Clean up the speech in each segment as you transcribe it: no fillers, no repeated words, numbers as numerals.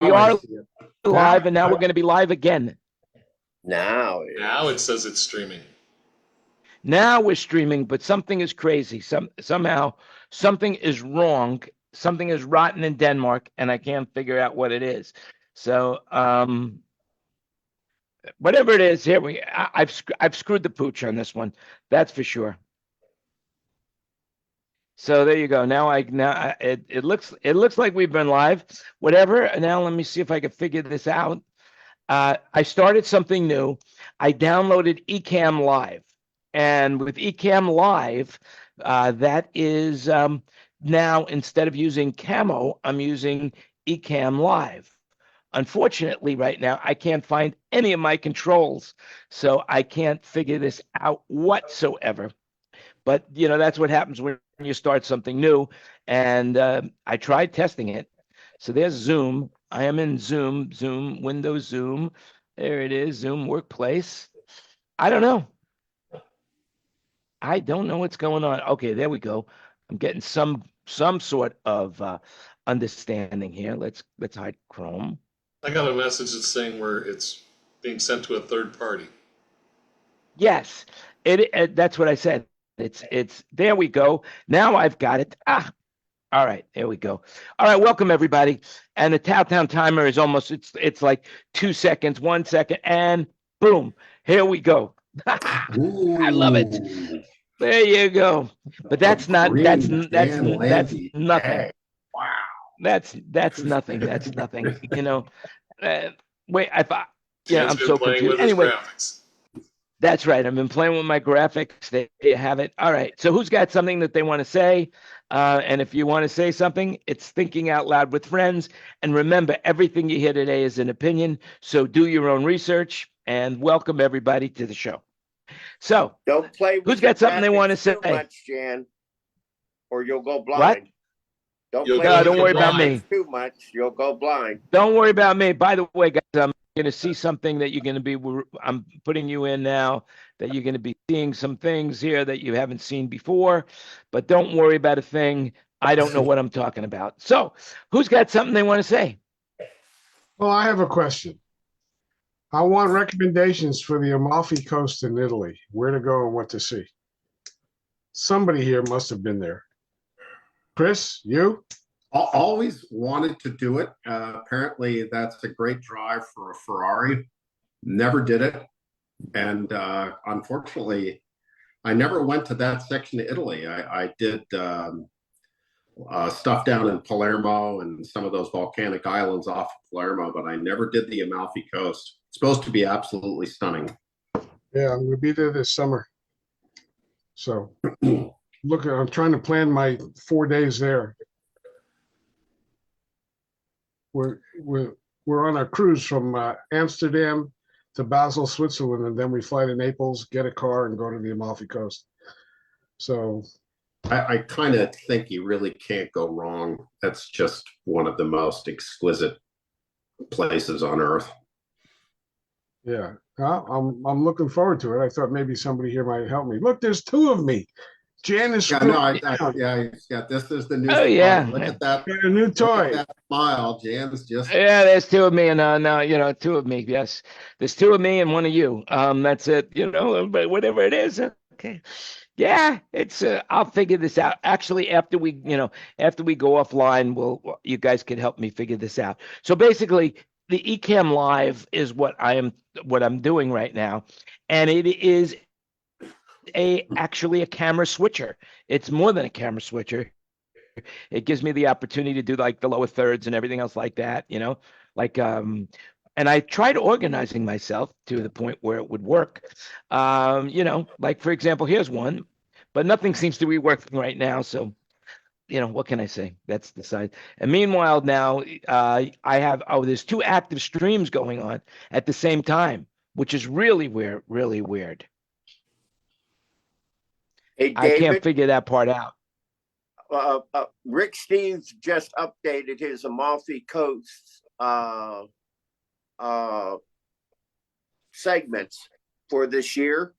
We are see it. live, and now we're going to be live again. Now it says it's streaming. Now we're streaming, but something is crazy. Somehow something is wrong. Something is rotten in Denmark, and I can't figure out what it is. So, whatever it is, I've screwed the pooch on this one. That's for sure. So there you go. It looks like we've been live. Whatever. Now let me see if I can figure this out. I started something new. I downloaded Ecamm Live, and with Ecamm Live, that is now instead of using Camo, I'm using Ecamm Live. Unfortunately, right now, I can't find any of my controls, so I can't figure this out whatsoever. But that's what happens when you start something new. And I tried testing it. So there's Zoom. I am in Zoom, Windows Zoom. There it is, Zoom Workplace. I don't know. I don't know what's going on. Okay, there we go. I'm getting some sort of understanding here. Let's hide Chrome. I got a message that's saying where it's being sent to a third party. Yes, that's what I said. It's there we go. Now I've got it. All right, there we go. All right, welcome everybody. And the countdown timer is almost it's like 2 seconds, 1 second, and boom, here we go. I love it. There you go. But that's nothing. Hey, wow. That's nothing. That's nothing. Wait, I'm so confused. Anyway. That's right. I've been playing with my graphics. There you have it. All right. So who's got something that they want to say? And if you want to say something, it's thinking out loud with friends. And remember, everything you hear today is an opinion. So do your own research, and welcome everybody to the show. So don't play with who's got something they want to say? Too much, Jan, or you'll go blind. What? Don't worry about me. Too much, you'll go blind. Don't worry about me. By the way, guys, I'm going to see something that you're going to be. I'm putting you in now that you're going to be seeing some things here that you haven't seen before. But don't worry about a thing. I don't know what I'm talking about. So, who's got something they want to say? Well, I have a question. I want recommendations for the Amalfi Coast in Italy, where to go and what to see. Somebody here must have been there. Chris, you? Always wanted to do it. Apparently, that's a great drive for a Ferrari. Never did it. And unfortunately, I never went to that section of Italy. I did stuff down in Palermo and some of those volcanic islands off of Palermo, but I never did the Amalfi Coast. It's supposed to be absolutely stunning. Yeah, I'm going to be there this summer. So, look, I'm trying to plan my 4 days there. We're on a cruise from Amsterdam to Basel, Switzerland, and then we fly to Naples, get a car, and go to the Amalfi Coast. So I kind of think you really can't go wrong. That's just one of the most exquisite places on Earth. Yeah, I'm looking forward to it. I thought maybe somebody here might help me. Look, there's two of me. Jan is this is the new. Oh yeah, look at that. a new toy. That smile, Jan's just. Yeah, there's two of me, and now two of me. Yes, there's two of me and one of you. That's it. But whatever it is, okay. Yeah, it's. I'll figure this out. Actually, after we go offline, you guys can help me figure this out. So basically, the Ecamm Live is what I'm doing right now, and it is actually a camera switcher. It's more than a camera switcher. It gives me the opportunity to do like the lower thirds and everything else like that, and I tried organizing myself to the point where it would work. Like for example, here's one, but nothing seems to be working right now. So, what can I say? That's the side. And meanwhile, now I have, there's 2 active streams going on at the same time, which is really weird, really weird. Hey, David, I can't figure that part out. Rick Steves just updated his Amalfi Coast segments for this year.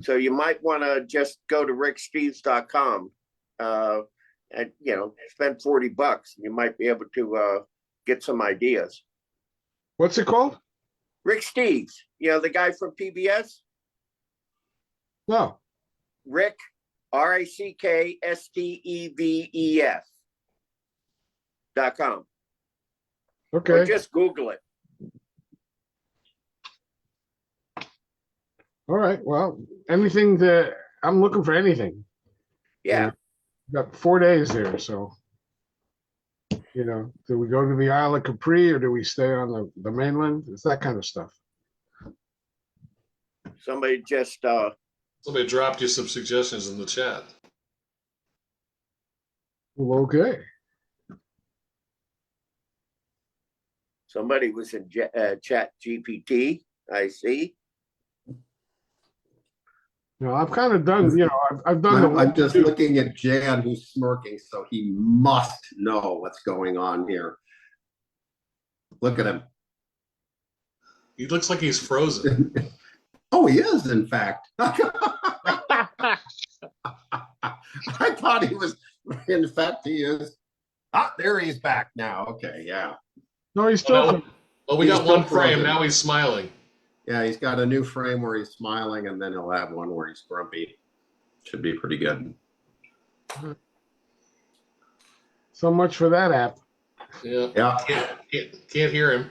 So you might want to just go to ricksteves.com and spend $40. You might be able to get some ideas. What's it called? Rick Steves, you know, the guy from PBS. No. Rick, RickSteves.com. Okay. Or just Google it. All right. Well, anything that I'm looking for anything. Yeah. Got 4 days there, so do we go to the Isle of Capri or do we stay on the mainland? It's that kind of stuff. Somebody just Somebody dropped you some suggestions in the chat. Well, okay. somebody was in Chat GPT. I see. I've kind of done, I've done I'm just looking at Jan, who's smirking, so he must know what's going on here. Look at him. He looks like he's frozen. Oh, he is, in fact. I thought he was, in fact, he is. Ah, there he's back now. Okay, yeah. No, he's still. Well, we He's got one still frame. frozen. Now he's smiling. Yeah, he's got a new frame where he's smiling, and then he'll have one where he's grumpy. Should be pretty good. So much for that app. Yeah. Yeah. Can't hear him.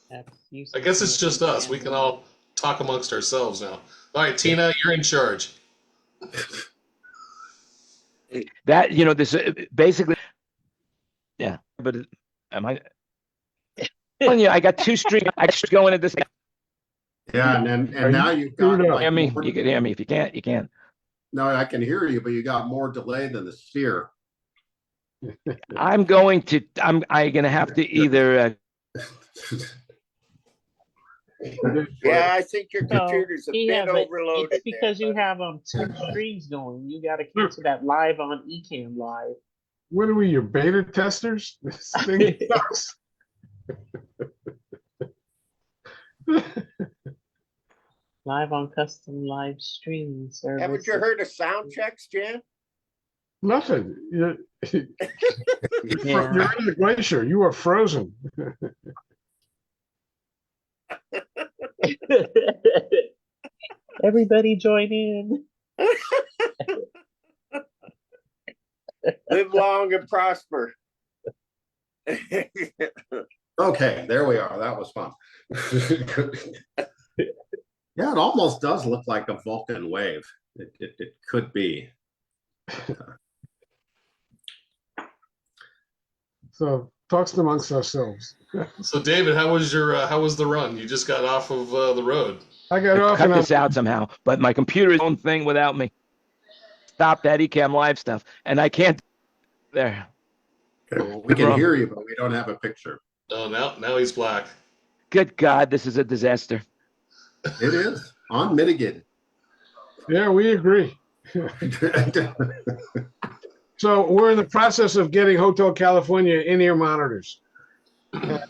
I guess it's just us. We can all talk amongst ourselves now. All right, Tina, you're in charge. That this basically, yeah. But am I? Telling you, I got two strings. I just go into this. Yeah, and now you've got screwed up? like Hear me? more- You can hear me. If you can't, you can. No, I can hear you, but you got more delay than the sphere. I'm going to have to either. Yeah, I think your computer's a bit Yeah, but overloaded. it's because there, you have two streams going. You got to cancel that live on Ecamm Live. What are we, your beta testers? This thing sucks. Live on custom live streaming service. Haven't you heard of sound checks, Jan? Nothing. You're Yeah. in the glacier. You are frozen. Everybody join in. Live long and prosper. Okay, there we are. That was fun. Yeah, it almost does look like a Vulcan wave. It could be. So talks amongst ourselves. So, David, how was the run? You just got off of the road. I got off Cut and this out somehow. But my computer is own thing without me. Stop that Ecamm Live stuff, and I can't. There. Okay, well, we can Wrong. hear you, but we don't have a picture. Oh, now he's black. Good God, this is a disaster. It is unmitigated. yeah, we agree. So we're in the process of getting Hotel California in-ear monitors. And,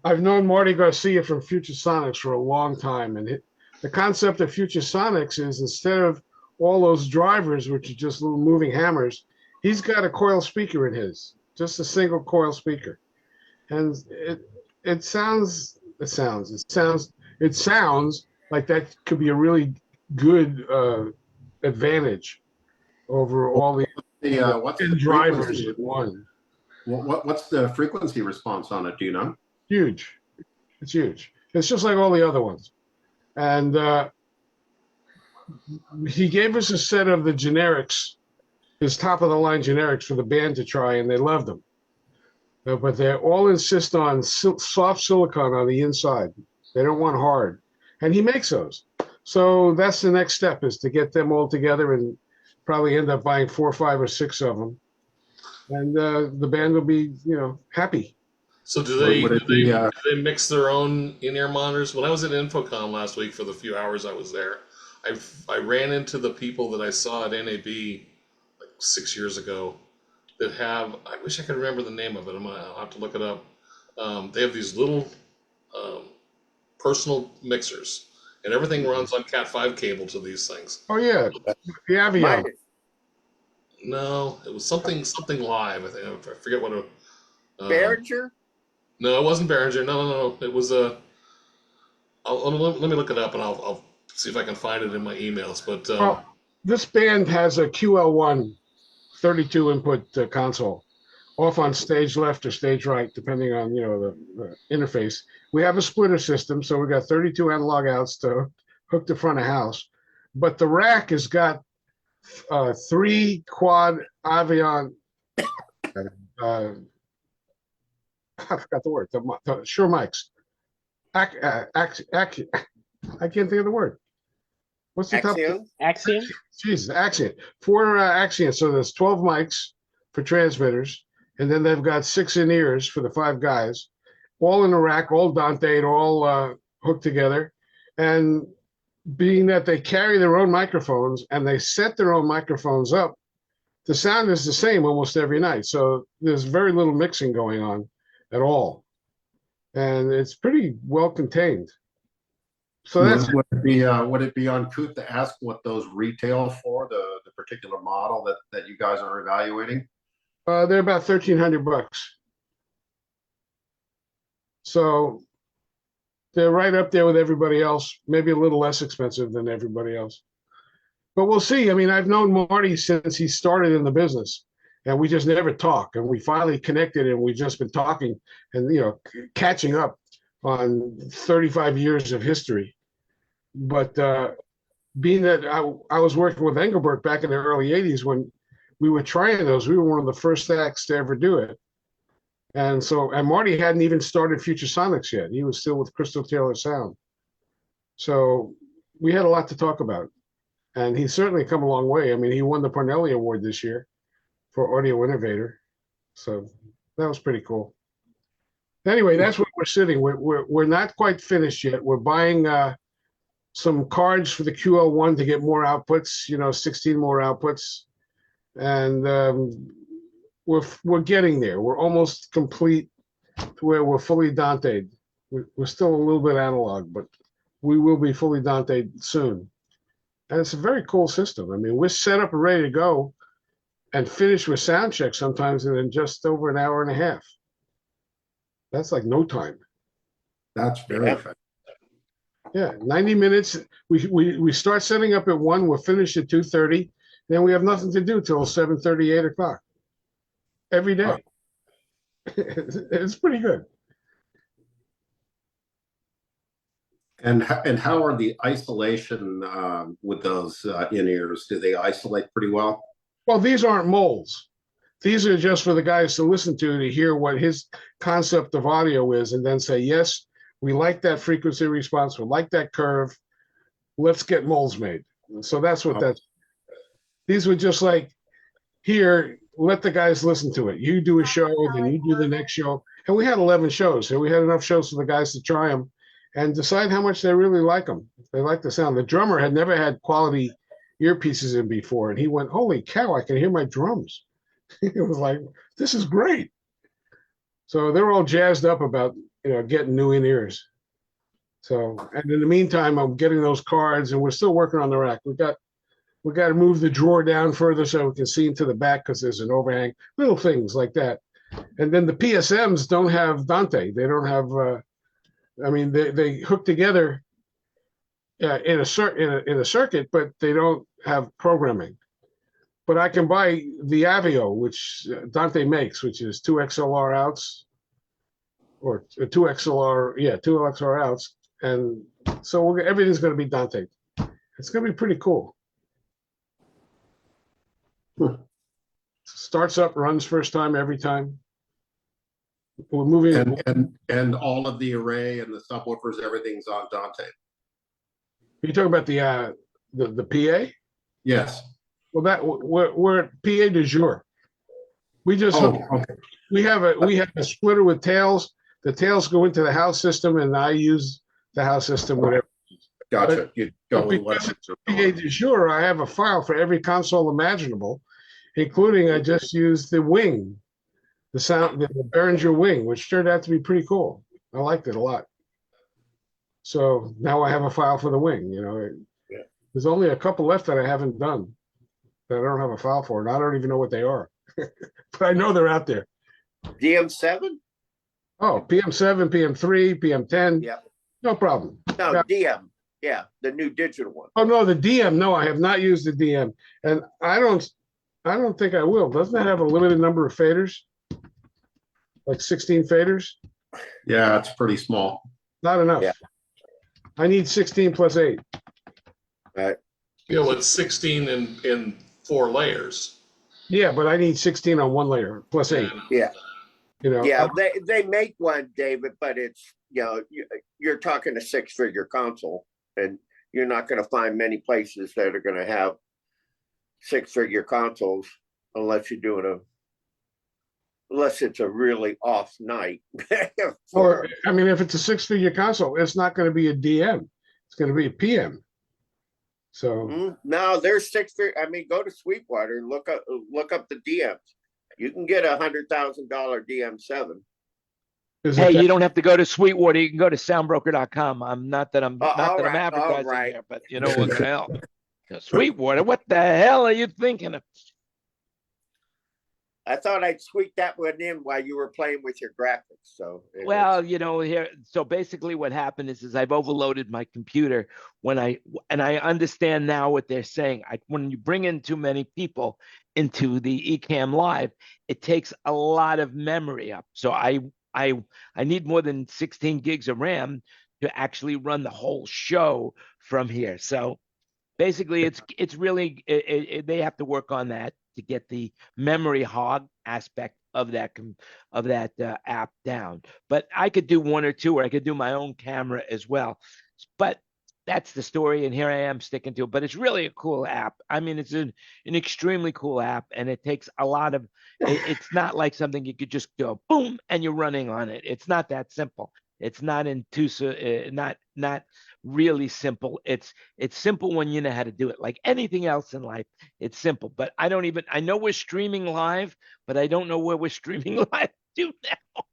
I've known Marty Garcia from Future Sonics for a long time, and the concept of Future Sonics is instead of all those drivers, which are just little moving hammers, he's got a coil speaker in his, just a single coil speaker, and it sounds like that could be a really good advantage over all the What's the drivers frequency? in one. What's the frequency response on it? Do you know? Huge. It's huge. It's just like all the other ones. And he gave us a set of the generics, his top of the line generics for the band to try, and they loved them. But they all insist on soft silicon on the inside. They don't want hard. And he makes those. So that's the next step, is to get them all together and probably end up buying 4, 5, or 6 of them. And the band will be, happy. So do they Would it be, do they mix their own in-ear monitors? When I was at Infocom last week for the few hours I was there, I ran into the people that I saw at NAB like 6 years ago that have, I wish I could remember the name of it. I'll have to look it up. They have these little personal mixers, and everything runs on Cat5 cable to these things. Oh, yeah. The Avion. Mine- No, it was something live. I think I forget what it. Behringer? No, it wasn't Behringer. No. It was let me look it up and I'll see if I can find it in my emails. But Well, this band has a QL1 32 input console off on stage left or stage right, depending on the interface. We have a splitter system, so we got 32 analog outs to hook the front of house. But the rack has got 3 quad Avion. I forgot the word. The Shure mics. I can't think of the word. What's the top? Axiom? Axiom? Jesus, Axion. 4 Axion. So there's 12 mics for transmitters, and then they've got 6 in-ears for the 5 guys, all in a rack, all Dante, all hooked together. And being that they carry their own microphones and they set their own microphones up, the sound is the same almost every night. So there's very little mixing going on at all. And it's pretty well contained. So that's would it be uncouth to ask what those retail for, the particular model that you guys are evaluating? they're about $1,300. So they're right up there with everybody else, maybe a little less expensive than everybody else. But we'll see. I mean, I've known Marty since he started in the business, and we just never talk. And we finally connected, and we've just been talking and catching up on 35 years of history. But being that I was working with Engelbert back in the early 80s when we were trying those, we were one of the first acts to ever do it. And Marty hadn't even started Future Sonics yet. He was still with Crystal Taylor Sound. So we had a lot to talk about. And he's certainly come a long way. I mean, he won the Parnelli Award this year for Audio Innovator. So that was pretty cool. Anyway, that's where we're sitting. We're not quite finished yet. We're buying some cards for the QL1 to get more outputs, 16 more outputs. And we're getting there. We're almost complete to where we're fully Dante'd. We're still a little bit analog, but we will be fully Dante'd soon. And it's a very cool system. I mean, we're set up and ready to go and finish with sound check sometimes in just over an hour and a half. That's like no time. That's very effective. Yeah, 90 minutes. We start setting up at 1, we're finished at 2:30. Then we have nothing to do till 7:30, 8 o'clock. Every day. Wow. It's pretty good. And how are the isolation with those in-ears? Do they isolate pretty well? Well, these aren't molds. These are just for the guys to listen to hear what his concept of audio is and then say, yes, we like that frequency response. We like that curve. Let's get molds made. So that's what these were just like, here, let the guys listen to it. You do a show, then you do the next show. And we had 11 shows. So we had enough shows for the guys to try them and decide how much they really like them. If they like the sound. The drummer had never had quality earpieces in before. And he went, holy cow, I can hear my drums. It was like, this is great. So they're all jazzed up about, getting new in-ears. So, and in the meantime, I'm getting those cards and we're still working on the rack. We got to move the drawer down further so we can see into the back because there's an overhang, little things like that. And then the PSMs don't have Dante. They don't have, they hook together in a circuit, but they don't have programming. But I can buy the Avio, which Dante makes, which is 2 XLR outs, or 2 XLR outs. And so everything's going to be Dante. It's going to be pretty cool. Starts up, runs first time, every time. We're moving. And all of the array and the subwoofers, everything's on Dante. Are you talking about the PA? Yes. Well, we're at PA du jour. We just we have a splitter with tails. The tails go into the house system, and I use the house system. Whatever. Gotcha. You go with because it's PA du jour, I have a file for every console imaginable, including I just used the wing, the Behringer wing, which turned out to be pretty cool. I liked it a lot. So now I have a file for the wing. There's only a couple left that I haven't done that I don't have a file for, and I don't even know what they are. But I know they're out there. DM7? Oh, PM7, PM3, PM10. Yep. No problem. No, Yeah. DM. Yeah, the new digital one. Oh no, the DM. No, I have not used the DM, and I don't think I will. Doesn't that have a limited number of faders? Like 16 faders? Yeah, it's pretty small. Not enough. Yeah. I need 16 plus 8. Right. You know, it's 16 in 4 layers. Yeah, but I need 16 on one layer plus 8. And Yeah. You know. Yeah, they make one, David, but it's, you're talking a 6-figure console, and you're not going to find many places that are going to have 6-figure consoles unless you're doing unless it's a really off night. Or I mean, if it's a 6-figure console, it's not going to be a DM. It's going to be a PM. So No, there's 6-figure. I mean, go to Sweetwater and look up the DMs. You can get $100,000 DM7. Hey, you don't have to go to Sweetwater. You can go to soundbroker.com. I'm not that I'm all right, advertising all right. here, but you know what the hell? Sweetwater, what the hell are you thinking of? I thought I'd squeak that one in while you were playing with your graphics. So Well, here. So basically, what happened is I've overloaded my computer and I understand now what they're saying. When you bring in too many people into the Ecamm Live, it takes a lot of memory up. So I need more than 16 gigs of RAM to actually run the whole show from here. So basically, it's really they have to work on that to get the memory hog aspect of that app down. But I could do one or two, or I could do my own camera as well. But that's the story, and here I am sticking to it. But it's really a cool app. I mean, it's an extremely cool app, and it takes a lot of. It's not like something you could just go boom and you're running on it. It's not that simple. It's not not really simple. It's simple when you know how to do it. Like anything else in life, it's simple. But I know we're streaming live, but I don't know where we're streaming live to now.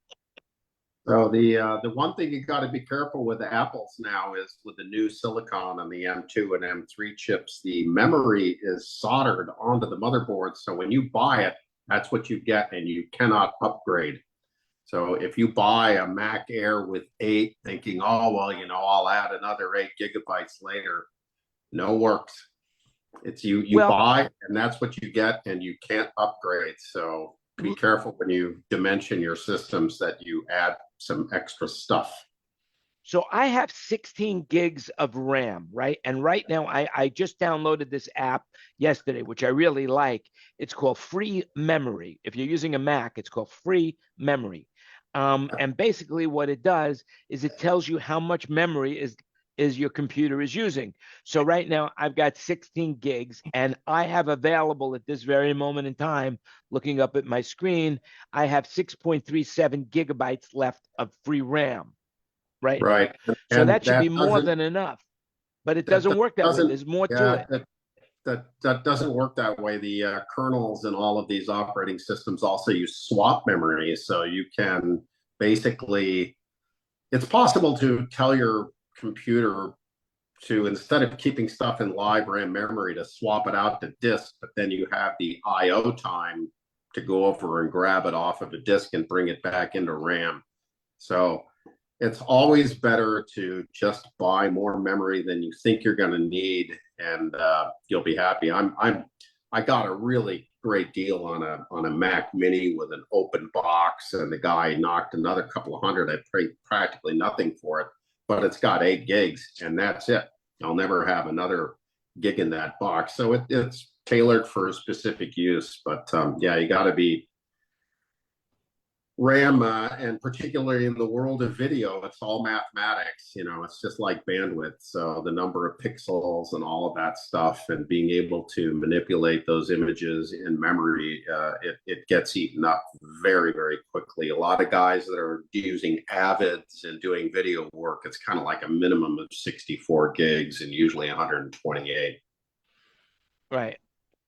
So the one thing you got to be careful with the Apples now is with the new silicon on the M2 and M3 chips, the memory is soldered onto the motherboard. So when you buy it, that's what you get, and you cannot upgrade. So if you buy a Mac Air with 8, thinking, oh, well, I'll add another 8 gigabytes later, no works. It's you buy, and that's what you get, and you can't upgrade. So be careful when you dimension your systems that you add some extra stuff. So I have 16 gigs of RAM, right? And right now I just downloaded this app yesterday, which I really like. It's called Free Memory. If you're using a Mac, it's called Free Memory. And basically what it does is it tells you how much memory is your computer is using. So right now I've got 16 gigs, and I have available at this very moment in time, looking up at my screen, I have 6.37 gigabytes left of free RAM. Right. Right. So that should be more than enough, but it doesn't work that way. There's more to it. That doesn't work that way. The kernels and all of these operating systems also use swap memory. So you can basically, it's possible to tell your computer to, instead of keeping stuff in live RAM memory, to swap it out to disk, but then you have the IO time to go over and grab it off of a disk and bring it back into RAM. So it's always better to just buy more memory than you think you're going to need, and you'll be happy. I got a really great deal on a Mac Mini with an open box, and the guy knocked another couple of hundred. I paid practically nothing for it, but it's got 8 gigs, and that's it. I'll never have another gig in that box. So it's tailored for a specific use. But yeah, you got to be RAM, and particularly in the world of video, it's all mathematics. It's just like bandwidth. So the number of pixels and all of that stuff, and being able to manipulate those images in memory, it gets eaten up very, very quickly. A lot of guys that are using Avids and doing video work, it's kind of like a minimum of 64 gigs and usually 128. Right.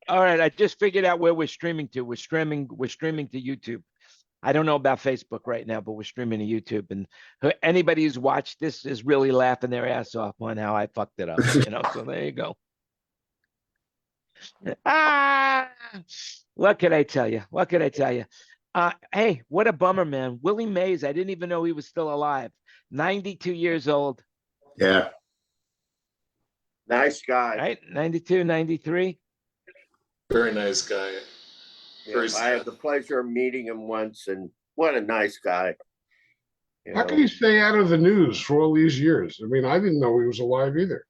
All right. I just figured out where we're streaming to. We're streaming to YouTube. I don't know about Facebook right now, but we're streaming to YouTube, and anybody who's watched this is really laughing their ass off on how I fucked it up. So there you go. What can I tell you? Hey, what a bummer, man. Willie Mays, I didn't even know he was still alive. 92 years old, Yeah. Nice guy. right? 92, 93. Very nice guy. Very I had sad. the pleasure of meeting him once, and what a nice guy. You How know. can you stay out of the news for all these years? I mean, I didn't know he was alive either.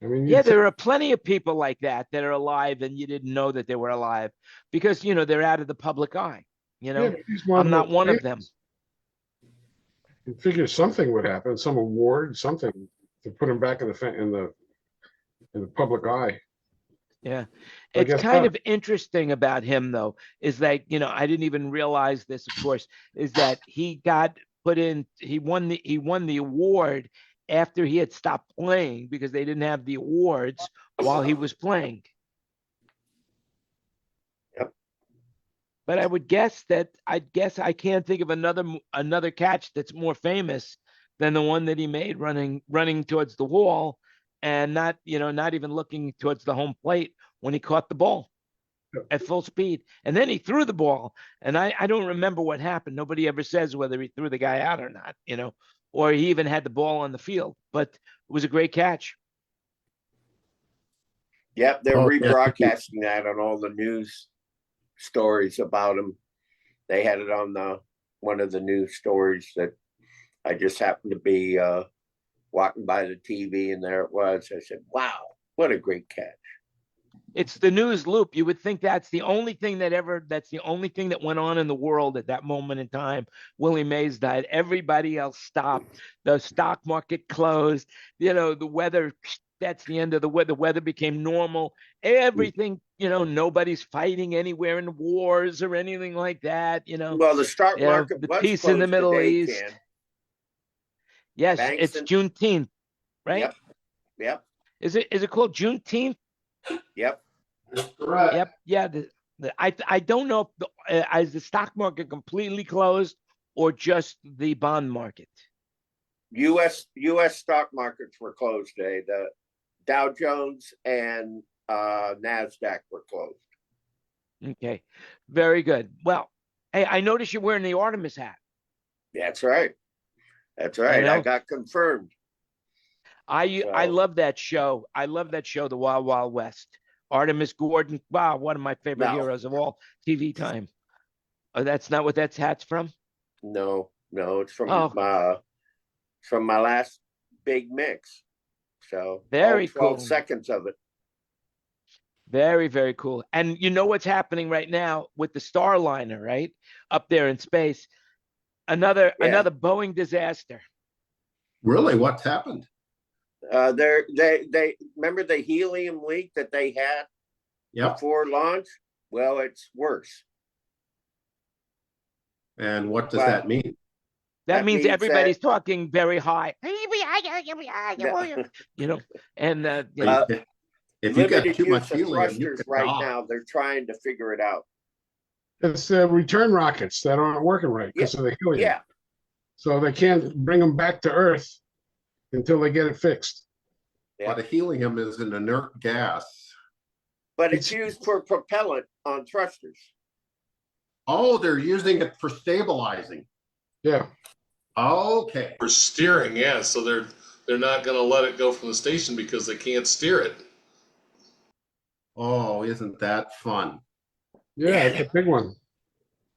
I mean, Yeah, there are plenty of people like that are alive and you didn't know that they were alive because, they're out of the public eye. yeah, but he's one I'm of the not most one of them. famous. You figure something would happen, some award, something to put him back in the public eye. Yeah. I It's guess kind not. of interesting about him, though, is that, I didn't even realize this, of course, is that he got put in, he won the award after he had stopped playing because they didn't have the awards while he was playing. Yep. But I can't think of another catch that's more famous than the one that he made running towards the wall and not even looking towards the home plate when he caught the ball at full speed. And then he threw the ball. And I don't remember what happened. Nobody ever says whether he threw the guy out or not, or he even had the ball on the field. But it was a great catch. Yep, they're Oh, yeah. rebroadcasting that on all the news stories about him. They had it on one of the news stories that I just happened to be walking by the TV, and there it was. I said, "Wow, what a great catch!" It's the news loop. You would think that's the only thing that went on in the world at that moment in time. Willie Mays died. Everybody else stopped. The stock market closed. The weather, that's the end of the weather. The weather became normal. Everything, nobody's fighting anywhere in wars or anything like that. Well, the stock market The was peace in the closed Middle today, East. Ken. Yes, Banks it's and Juneteenth, right? Yep, yep, Is it called Juneteenth? yep. Correct. Yep. Yeah. I don't know if is the stock market completely closed or just the bond market. U.S. stock markets were closed today. The Dow Jones and Nasdaq were closed. Okay. Very good. Well, hey, I noticed you're wearing the Artemis hat. That's right. That's right. I got confirmed. I love that show. I love that show, The Wild Wild West. Artemis Gordon. Wow, one of my favorite heroes of all TV time. Oh, that's not what that hat's from? No, it's from my last big mix. So very all 12 cool. seconds of it. Very, very cool. And you know what's happening right now with the Starliner, right? Up there in space. Another Boeing disaster. Really? What's happened? They remember the helium leak that they had before launch? Well, it's worse. And what does that mean? That means everybody's talking very high. No. And if you got too much helium, thrusters right now, they're trying to figure it out. It's the return rockets that aren't working right because of the helium. Yeah. So they can't bring them back to Earth until they get it fixed. But a helium is an inert gas. But it's used for propellant on thrusters. Oh, they're using it for stabilizing. Yeah. Okay. For steering, yeah. So they're not going to let it go from the station because they can't steer it. Oh, isn't that fun? Yeah, it's a big one.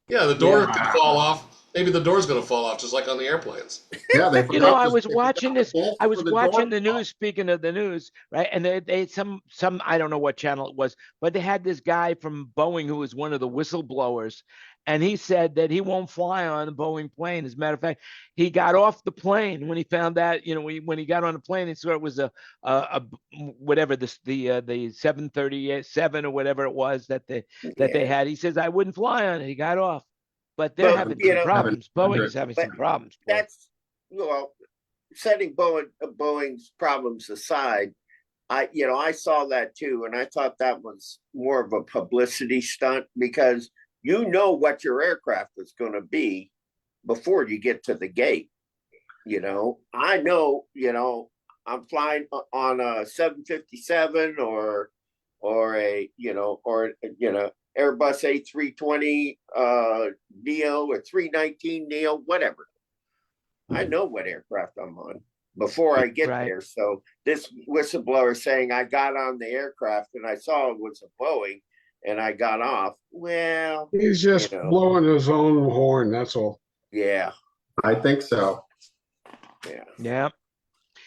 Yeah, the door could fall off. Maybe the door's going to fall off, just like on the airplanes. Yeah, they. I was watching this. I was watching the news. Speaking of the news, right? And they some I don't know what channel it was, but they had this guy from Boeing who was one of the whistleblowers, and he said that he won't fly on a Boeing plane. As a matter of fact, he got off the plane when he found out. When he got on the plane, he saw it was a whatever the 737 or whatever it was that they had. He says I wouldn't fly on it. He got off. But they're having some problems. Boeing is having some problems. That's setting Boeing's problems aside. I saw that too, and I thought that was more of a publicity stunt because what your aircraft is going to be before you get to the gate. I know. I'm flying on a 757 or Airbus A320 Neo or 319 Neo, whatever. I know what aircraft I'm on before I get Right. there. So this whistleblower saying I got on the aircraft and I saw it was a Boeing and I got off. Well, He's just blowing his own horn. That's all. yeah, I think so. yeah. Yeah.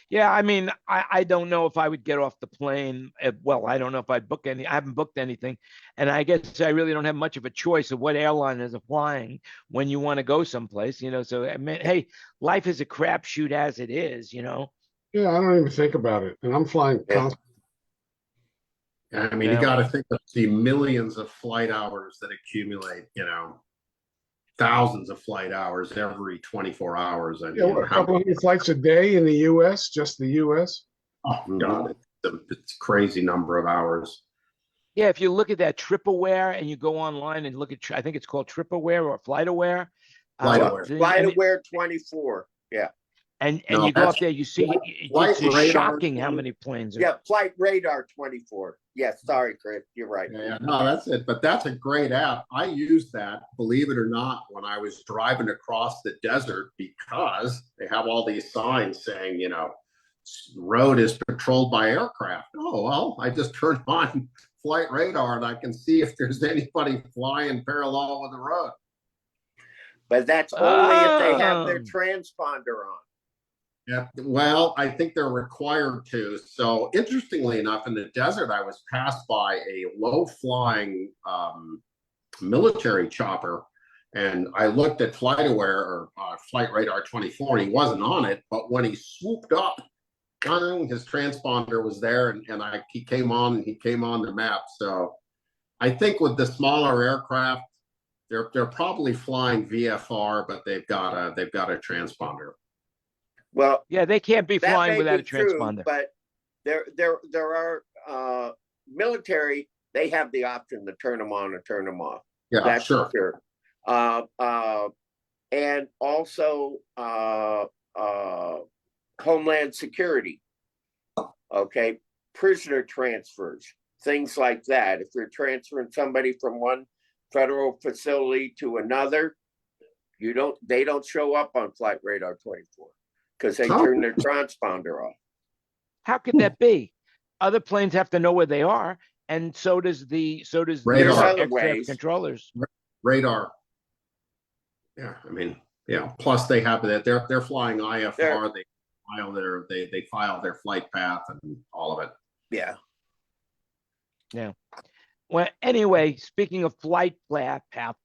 Yeah, I mean, I don't know if I would get off the plane. Well, I don't know if I'd book any. I haven't booked anything, and I guess I really don't have much of a choice of what airline is flying when you want to go someplace. So I mean, hey, life is a crapshoot as it is. Yeah, I don't even think about it, and I'm flying Yeah. constantly. I mean, Yeah. you got to think of the millions of flight hours that accumulate, thousands of flight hours every 24 hours. I mean, Yeah, a couple hundred flights a day in the U.S., just the U.S. oh, God, it's a crazy number of hours. Yeah, if you look at that TripAware and you go online and look at, I think it's called TripAware or FlightAware. FlightAware. FlightAware 24. Yeah. And No, you go up that's there, you see, Flight it's just Radar. shocking how many planes are. Yeah, Flight Radar 24. Yes, sorry, Chris, you're right. Yeah, no, that's it. But that's a great app. I used that, believe it or not, when I was driving across the desert because they have all these signs saying, road is patrolled by aircraft. Oh, well, I just turned on Flight Radar and I can see if there's anybody flying parallel with the road. But that's only if they have Oh. their transponder on. Yeah, well, I think they're required to. So, interestingly enough, in the desert, I was passed by a low-flying military chopper, and I looked at FlightAware or Flight Radar 24, and he wasn't on it. But when he swooped up, his transponder was there, and he came on the map. So, I think with the smaller aircraft, they're probably flying VFR, but they've got a transponder. Well, Yeah, they can't be that flying may without be a true, transponder. but there are military. They have the option to turn them on or turn them off. Yeah, That's sure. for sure. And also Homeland Security. Okay, prisoner transfers, things like that. If you're transferring somebody from one federal facility to another, they don't show up on Flight Radar 24 because they turn their transponder off. How could that be? Other planes have to know where they are, and so does Radar. the air controllers. Radar. Yeah, I mean, plus they have that they're flying IFR. They file their flight path and all of it. Yeah. Yeah. Well, anyway, speaking of flight paths,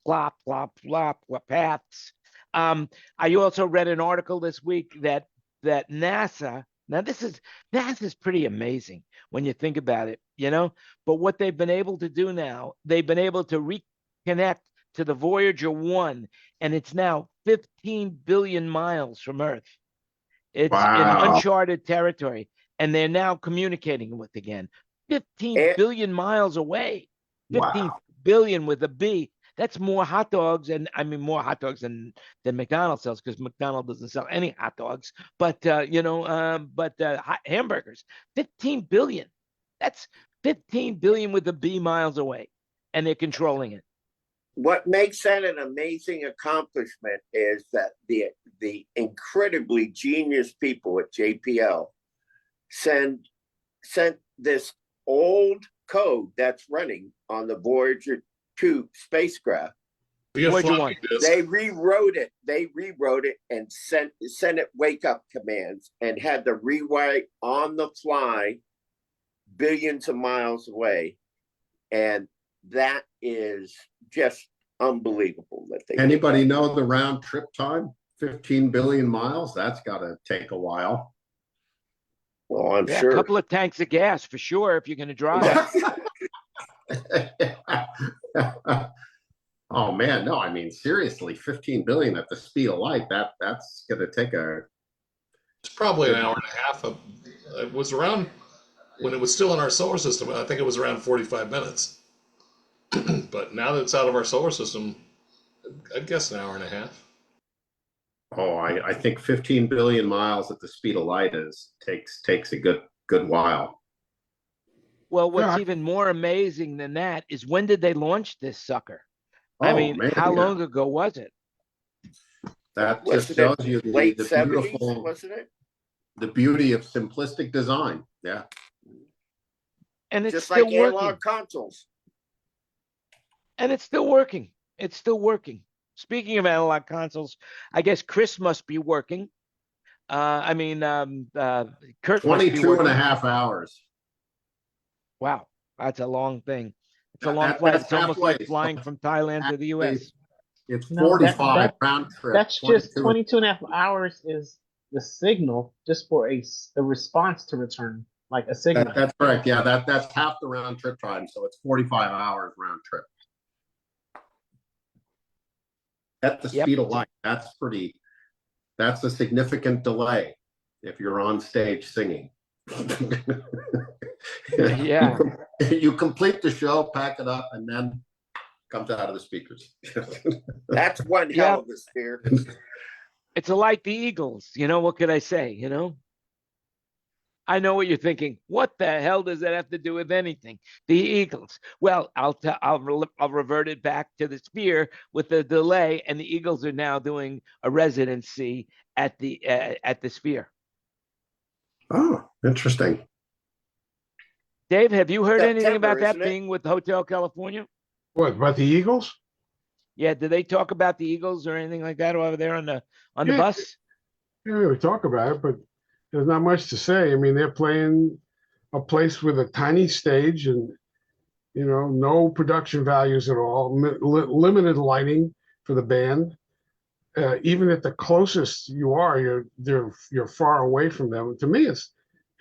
I also read an article this week that NASA. Now, NASA's pretty amazing when you think about it, But what they've been able to do now, they've been able to reconnect to the Voyager 1, and it's now 15 billion miles from Earth. It's in uncharted territory, and they're now communicating with again. 15 billion miles away. 15 billion with a B. That's more hot dogs, and I mean more hot dogs than McDonald's sells, because McDonald's doesn't sell any hot dogs. But hamburgers. 15 billion. That's 15 billion with a B miles away, and they're controlling it. What makes that an amazing accomplishment is that the incredibly genius people at JPL sent this old code that's running on the Voyager 2 spacecraft. Voyager 1. They rewrote it and sent it wake up commands and had to rewrite on the fly billions of miles away. And that is just unbelievable that they Anybody know the round trip time? 15 billion miles? That's got to take a while. Well, I'm sure. A couple of tanks of gas for sure if you're going to drive. Oh man, no, I mean seriously, 15 billion at the speed of light, that's going to take It's probably an hour and a half. It was around when it was still in our solar system. I think it was around 45 minutes. But now that it's out of our solar system, I'd guess an hour and a half. Oh, I think 15 billion miles at the speed of light takes a good while. Well, what's Yeah. even more amazing than that is when did they launch this sucker? I Oh mean, man, how yeah. long ago was it? That just Wasn't shows it you late the 70s, beautiful, wasn't it? the beauty of simplistic design. Yeah. And it's Just still like working. analog consoles. And it's still working. It's still working. Speaking of analog consoles, I guess Chris must be working. I mean, Kurt must be 22 and working. a half hours. Wow, that's a long thing. It's a That- long that- flight. that's It's almost halfway. like flying from Thailand to the Actually, US. it's No, 45 round trip. that's just 22 22 and a half hours is the signal just for a response to return, like a signal. That's correct. Yeah, that's half the round trip time. So it's 45 hours round trip. At the Yep. speed of light, that's a significant delay if you're on stage singing. Yeah. You complete the show, pack it up, and then comes out of the speakers. That's one Yeah. hell of a sphere. It's like the Eagles. You know, what could I say? You know, I know what you're thinking. What the hell does that have to do with anything? The Eagles. Well, I'll revert it back to the sphere with the delay, and the Eagles are now doing a residency at the sphere. Oh, interesting. Dave, have you heard anything September, about that isn't it? being with Hotel California? What about the Eagles? Yeah, did they talk about the Eagles or anything like that over there on the Yeah. bus? Yeah, we talk about it, but there's not much to say. I mean, they're playing a place with a tiny stage and no production values at all, limited lighting for the band. Even at the closest you are, you're far away from them. To me, it's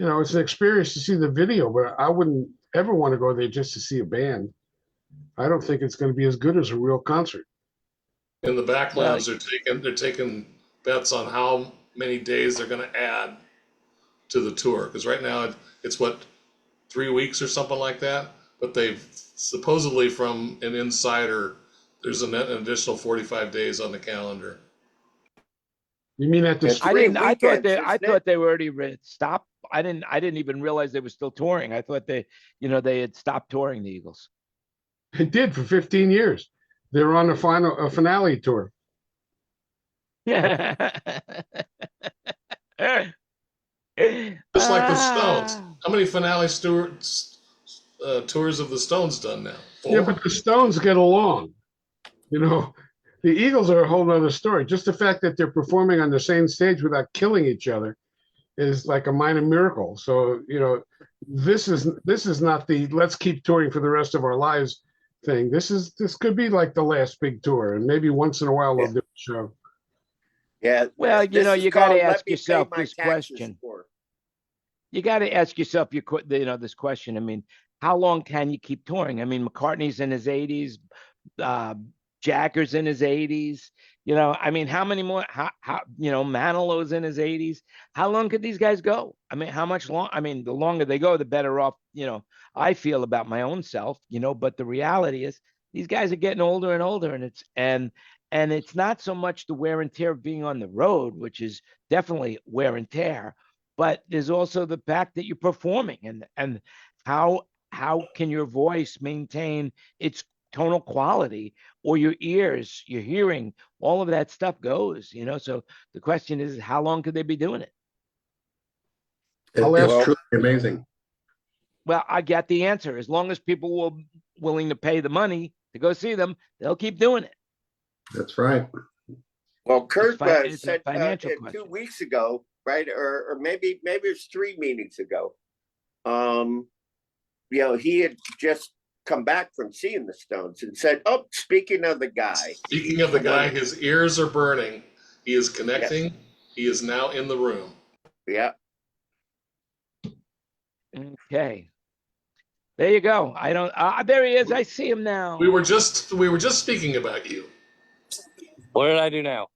it's an experience to see the video, but I wouldn't ever want to go there just to see a band. I don't think it's going to be as good as a real concert. In the backgrounds, they're taking bets on how many days they're going to add to the tour. Because right now it's what, 3 weeks or something like that. But they've supposedly, from an insider, there's an additional 45 days on the calendar. You mean at the It's I three didn't. I thought weekends, I isn't thought it? they were already stopped. I didn't even realize they were still touring. I thought they had stopped touring the Eagles. It did for 15 years. They were on a finale tour. Yeah. Just like the Stones. How many finale tours of the Stones done now? 4? Yeah, but the Stones get along. The Eagles are a whole other story. Just the fact that they're performing on the same stage without killing each other is like a minor miracle. So, this is not the let's keep touring for the rest of our lives thing. This could be like the last big tour, and maybe once in a while they'll do a show. Yeah. Well, this is you got to called ask Let Me Pay yourself My this Taxes question. Tour. You got to ask yourself this question. I mean, how long can you keep touring? I mean, McCartney's in his 80s, Jagger's in his 80s. I mean, how many more? How Manilow's in his 80s. How long could these guys go? I mean, how much long? I mean, the longer they go, the better off I feel about my own self. But the reality is these guys are getting older and older, and it's not so much the wear and tear of being on the road, which is definitely wear and tear, but there's also the fact that you're performing and how can your voice maintain its tonal quality, or your ears, your hearing, all of that stuff goes, so the question is, how long could they be doing it? It's truly amazing. Well, I got the answer. As long as people will willing to pay the money to go see them, they'll keep doing it. That's right. Well, Kurt It's a said financial 2 question. weeks ago, right? Or maybe it's 3 meetings ago. He had just come back from seeing the Stones and said, "Oh, speaking of the guy." Speaking of the guy, his ears are burning. He is connecting. Yes. He is now in the room. Yeah. Okay. There you go. I don't. There he is. I see him now. We were just speaking about you. What did I do now?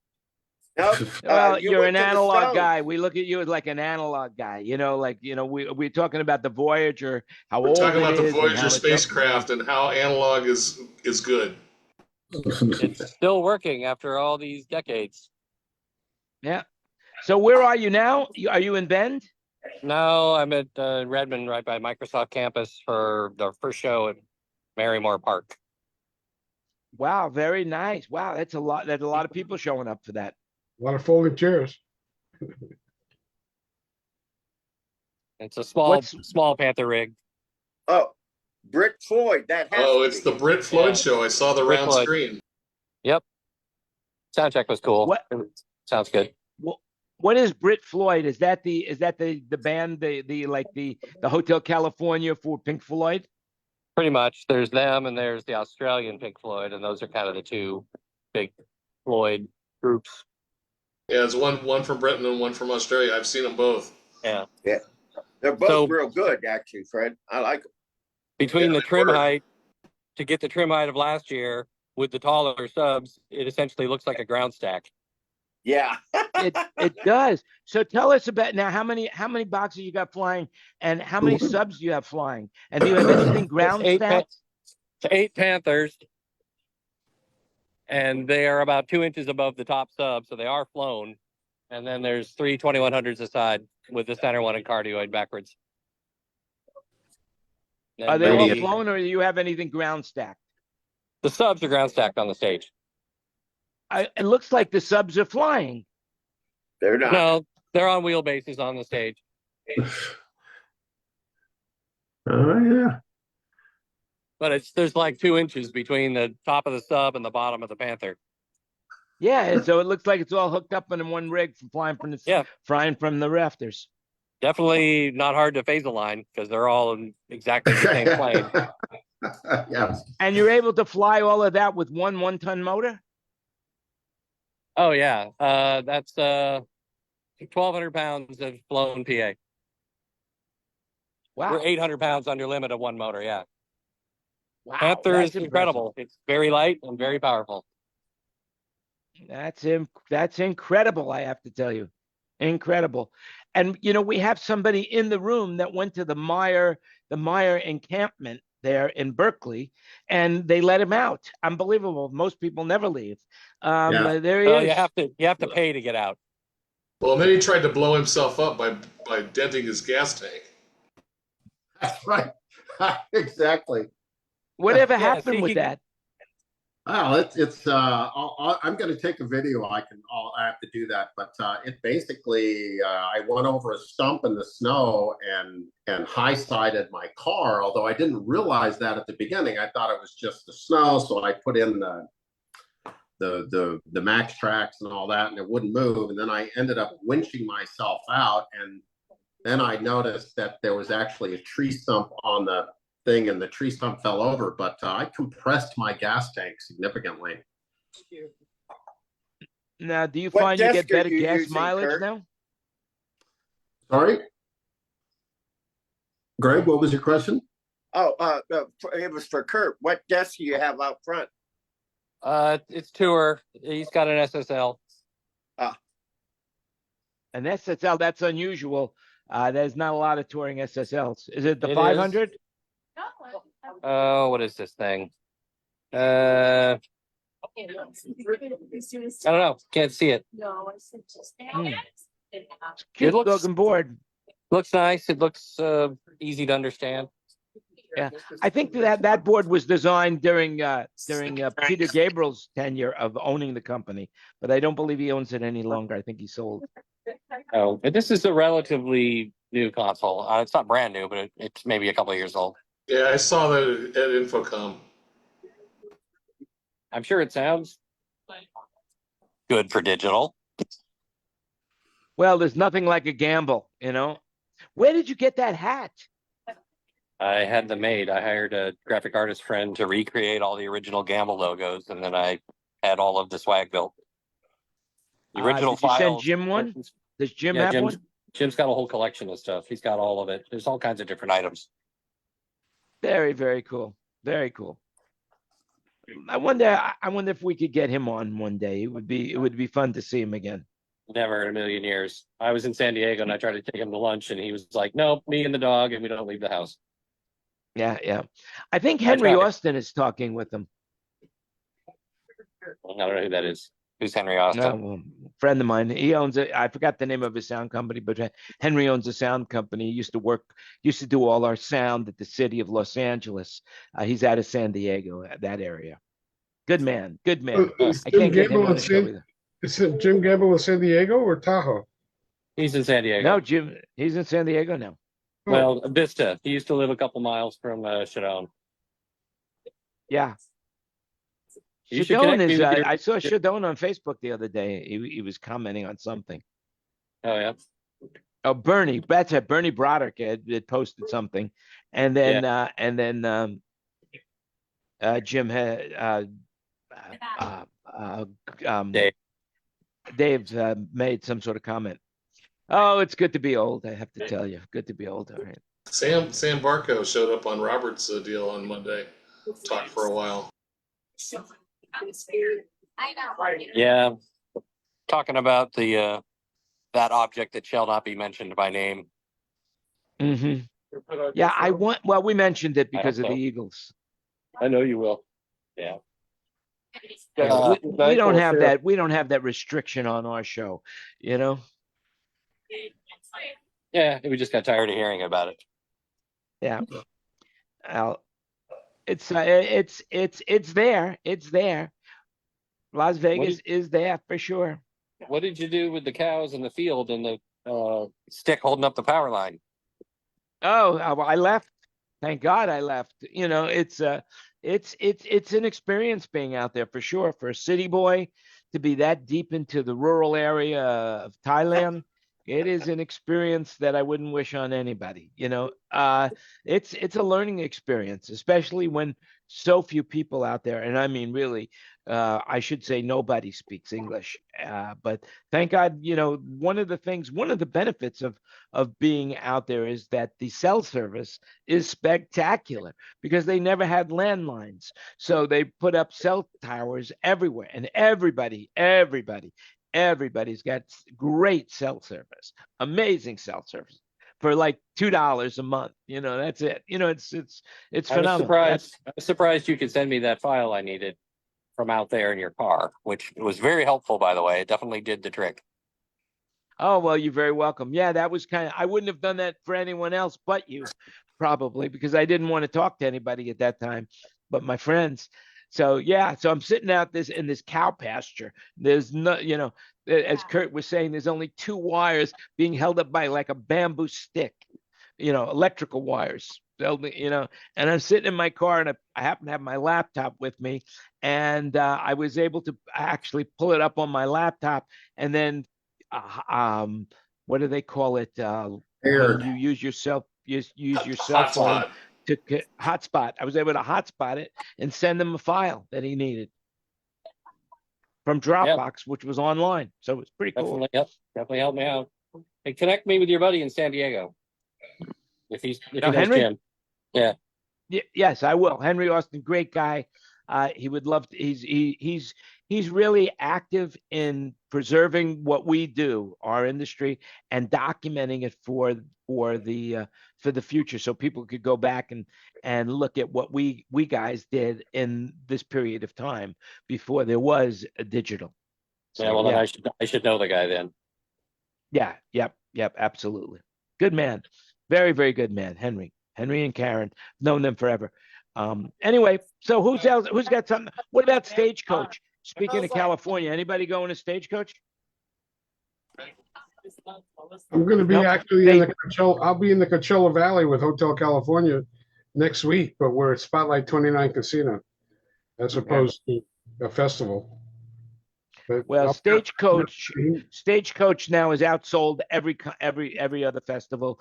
Nope. Well, You you're went an to the analog Stones. guy. We look at you as like an analog guy. We're talking about the Voyager. How We're old talking it about the is and how Voyager it's spacecraft and how analog is good. It's still working after all these decades. Yeah. So where are you now? Are you in Bend? No, I'm at Redmond, right by Microsoft campus for the first show at Marymore Park. Wow, very nice. Wow, that's a lot. There's a lot of people showing up for that. A lot of folding chairs. It's a What's small Panther rig. Oh, Brit Floyd. That has Oh, to it's be. the Brit Floyd Yeah. show. I saw the Brit round Floyd. screen. Yep. Sound check was cool. What- Sounds good. what is Brit Floyd? Is that the band the Hotel California for Pink Floyd? Pretty much. There's them and there's the Australian Pink Floyd, and those are kind of the two big Floyd groups. Yeah, it's one from Britain and one from Australia. I've seen them both. Yeah. They're both So- real good, actually, Fred. I like them. Between Yeah, the they trim were. height, to get the trim height of last year with the taller subs, it essentially looks like a ground stack. Yeah. It does. So tell us about now how many boxes you got flying and how many subs do you have flying? And do you have anything ground It's stacked? eight Panthers, and they are about 2 inches above the top sub, so they are flown. And then there's three 2100s aside with the center one and cardioid backwards. Are And they all the- flown or do you have anything ground stacked? The subs are ground stacked on the stage. It looks like the subs are flying. They're not. No, they're on wheelbases on the stage. Oh, yeah. But there's like 2 inches between the top of the sub and the bottom of the Panther. Yeah, and so it looks like it's all hooked up in one rig from flying from the rafters. Definitely not hard to phase align because they're all in exactly the same plane. Yes. And you're able to fly all of that with one-ton motor? Oh yeah, that's 1,200 pounds of flown PA. Wow. We're 800 pounds under limit of one motor. Yeah, Wow, Panther that's is incredible. It's very light and very powerful. That's incredible, I have to tell you. Incredible. And we have somebody in the room that went to the Meyer encampment there in Berkeley, and they let him out. Unbelievable. Most people never leave. Yeah. There he Well, is. you have to pay to get out. Well, and then he tried to blow himself up by denting his gas tank. That's right. Exactly. Whatever Yeah, happened see, with he- that? Well, I'm going to take a video. I have to do that, but it basically I went over a stump in the snow and high sided my car. Although I didn't realize that at the beginning, I thought it was just the snow. So I put in the max tracks and all that, and it wouldn't move. And then I ended up winching myself out, and then I noticed that there was actually a tree stump on the thing, and the tree stump fell over, but I compressed my gas tank significantly. Now, do you What find you desk get are better you gas using, mileage Kurt? now? Sorry, Greg, what was your question? Oh, it was for Kurt. What desk do you have out front? It's tour. He's got an SSL. And SSL, that's unusual. There's not a lot of touring SSLs. Is it the It is. 500? Oh, what is this thing? I don't know. Can't see it. Cute looks- looking board. Looks nice. It looks easy to understand. Yeah. I think that board was designed during Peter Gabriel's tenure of owning the company, but I don't believe he owns it any longer. I think he sold. Oh, but this is a relatively new console. It's not brand new, but it's maybe a couple of years old. Yeah, I saw that at Infocom. I'm sure it sounds good for digital. Well, there's nothing like a gamble, Where did you get that hat? I had them made. I hired a graphic artist friend to recreate all the original Gamble logos, and then I had all of the swag built. The original Did you send files. Jim one? Does Jim Yeah, have one? Jim's got a whole collection of stuff. He's got all of it. There's all kinds of different items. Very, very cool. Very cool. I wonder if we could get him on one day. It would be fun to see him again. Never in a million years. I was in San Diego and I tried to take him to lunch, and he was like, "No, me and the dog, and we don't leave the house." Yeah, yeah. I think Henry tried. Austin is talking with him. I don't know who that is. Who's Henry No, Austin? well, friend of mine. He owns it. I forgot the name of his sound company, but Henry owns a sound company. He used to do all our sound at the city of Los Angeles. He's out of San Diego, that area. Good man. Good man. Is I Jim can't get him Gamble on in the show San, either. is it Jim Gamble in San Diego or Tahoe? He's in San Diego. No, Jim. He's in San Diego now. Oh, Well, Vista. He used to live a couple miles from Shadone. Yeah. You should Shadone connect me is. with your. I saw Shadone on Facebook the other day. He was commenting on something. Oh yeah. Oh, Bernie. That's it. Bernie Broderick had posted something, and then Jim had Dave. Dave made some sort of comment. Oh, it's good to be old. I have to tell you, good to be old. All right. Sam Barco showed up on Robert's deal on Monday. Talked for a while. Yeah. Talking about the that object that shall not be mentioned by name. Mm-hmm. Yeah, I want. Well, we mentioned it because of so. the Eagles. I know you will. Yeah. Yeah, we don't have that. We don't have that restriction on our show. You know. Yeah, we just got tired of hearing about it. Yeah. It's there. It's there. Las Vegas is there for sure. What did you do with the cows in the field and the stick holding up the power line? Oh, I left. Thank God I left. You know, it's an experience being out there for sure. For a city boy to be that deep into the rural area of Thailand, it is an experience that I wouldn't wish on anybody. You know, it's a learning experience, especially when so few people out there, and I mean really, I should say nobody speaks English. But thank God, you know, one of the benefits of being out there is that the cell service is spectacular because they never had landlines. So they put up cell towers everywhere, and everybody's got great cell service, amazing cell service for like $2 a month. You know, that's it. You know, it's phenomenal. I was surprised you could send me that file I needed from out there in your car, which was very helpful, by the way. It definitely did the trick. Oh, well, you're very welcome. Yeah, that was I wouldn't have done that for anyone else but you, probably, because I didn't want to talk to anybody at that time but my friends. So yeah, so I'm sitting out in this cow pasture. There's no, you know, as Kurt was saying, there's only 2 wires being held up by like a bamboo stick, you know, electrical wires. You know, and I'm sitting in my car, and I happen to have my laptop with me, and I was able to actually pull it up on my laptop, and then what do they call it? When you use your cell phone to hotspot. I was able to hotspot it and send him a file that he needed from Dropbox, which was online. So it's pretty cool. Definitely helped me out. Hey, connect me with your buddy in San Diego. If he knows Henry? Jim. Yeah. Yes, I will. Henry Austin, great guy. He would love to. He's really active in preserving what we do, our industry, and documenting it for the future, so people could go back and look at what we guys did in this period of time before there was a digital. So, yeah, well, then I should know the guy then. Yeah, yep, absolutely. Good man, very, very good man, Henry and Karen, known them forever. Anyway, so who's got something? What about Stagecoach? Speaking of California, anybody going to Stagecoach? I'm going to be actually in the Coachella. I'll be in the Coachella Valley with Hotel California next week, but we're at Spotlight 29 Casino as opposed to a festival. But well, Stagecoach now is outsold every other festival,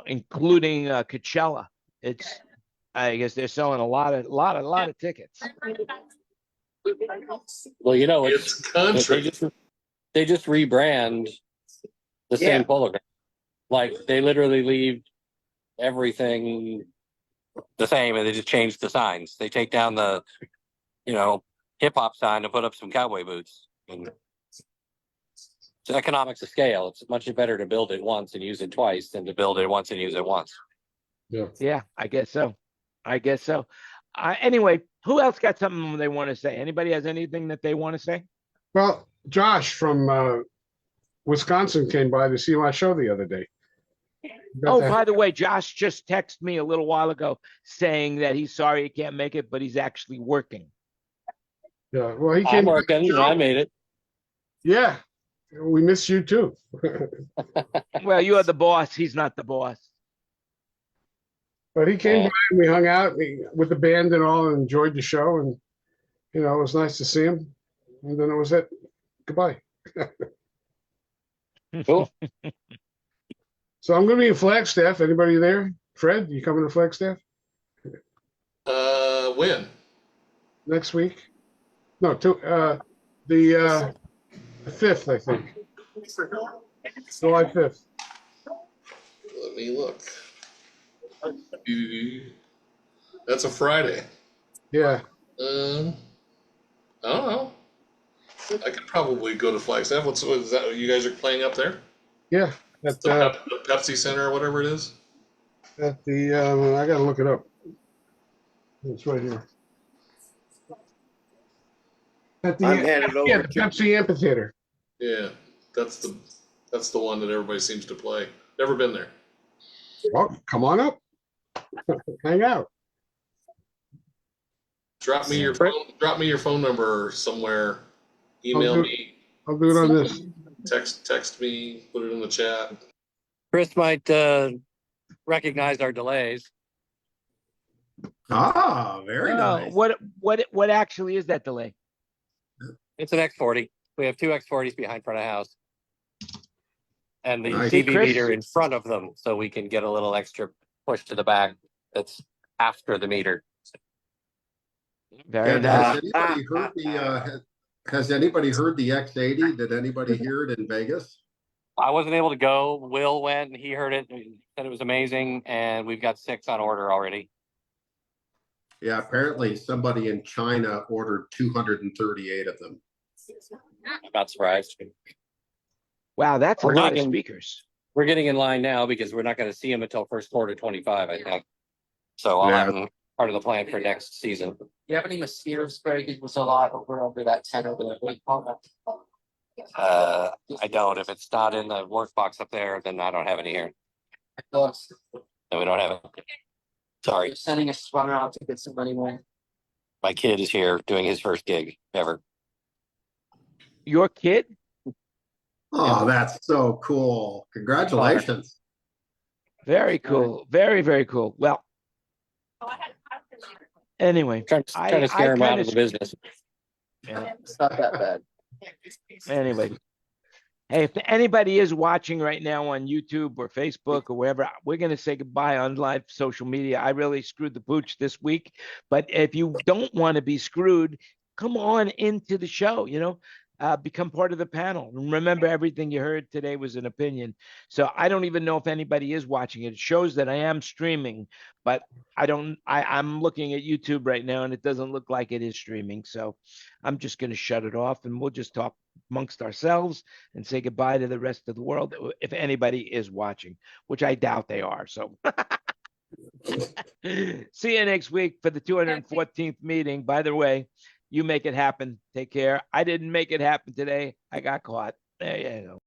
including Coachella. I guess they're selling a lot of tickets. Well, you know, It's country. They just rebrand the same hologram. Like they literally leave everything the same, and they just change the signs. They take down the, you know, hip hop sign and put up some cowboy boots. And it's economics of scale. It's much better to build it once and use it twice than to build it once and use it once. Yeah, I guess so. Anyway, who else got something they want to say? Anybody has anything that they want to say? Well, Josh from Wisconsin came by to see my show the other day. Got Oh, that- by the way, Josh just texted me a little while ago saying that he's sorry he can't make it, but he's actually working. yeah. Well, he I'm came. by the working. show. I made it. Yeah, we miss you too. Well, you are the boss. He's not the boss. But he came Yeah. by and we hung out with the band and all, and enjoyed the show. And you know, it was nice to see him. And then it was it. Goodbye. Cool. So I'm going to be in Flagstaff. Anybody there? Fred, you coming to Flagstaff When? next week? No, the 5th, I think. July 5th. Let me look. That's a Friday. Yeah. I don't know. I could probably go to Flagstaff. What is that? You guys are playing up there? Yeah. At The Pepsi Center or whatever it is? the I got to look it up. It's right here. At the I'm headed over yeah, the to Pepsi Amphitheater. Yeah, that's the one that everybody seems to play. Never been there. Well, come on up. Hang out. Drop me your phone. Drop me your phone number somewhere. Email do- me. I'll do it on this. Text me. Put it in the chat. Chris might recognize our delays. Ah, very Oh, nice. what actually is that delay? It's an X40. We have two X40s behind front of house. And the Nice. TV Chris? meter in front of them, so we can get a little extra push to the back that's after the meter. Very And nice. has anybody heard the X80? Did anybody hear it in Vegas? I wasn't able to go. Will went and he heard it. He said it was amazing, and we've got 6 on order already. Yeah, apparently somebody in China ordered 238 of them. I'm not surprised. Wow, that's a We're lot getting- of speakers. We're getting in line now because we're not going to see him until first quarter 25, I think. So I'll Yeah. have him part of the plan for next season. Do you have any mosquito spray? It was a lot over that 10 over there. I don't. If it's not in the work box up there, then I don't have any here. No, we don't have it. Sorry, You're sending a sweater out to get somebody more. my kid is here doing his first gig ever. Your kid? Oh, that's so cool. Congratulations. Very cool. Very, very cool. Well, anyway, Trying I to scare him out kinda of the business. yeah, It's not that bad. anyway. Hey, if anybody is watching right now on YouTube or Facebook or wherever, we're going to say goodbye on live social media. I really screwed the pooch this week, but if you don't want to be screwed, come on into the show, become part of the panel. Remember, everything you heard today was an opinion. So I don't even know if anybody is watching it. It shows that I am streaming, but I'm looking at YouTube right now and it doesn't look like it is streaming. So I'm just going to shut it off and we'll just talk amongst ourselves and say goodbye to the rest of the world if anybody is watching, which I doubt they are. So see you next week for the 214th meeting. By the way, you make it happen. Take care. I didn't make it happen today. I got caught. There you go.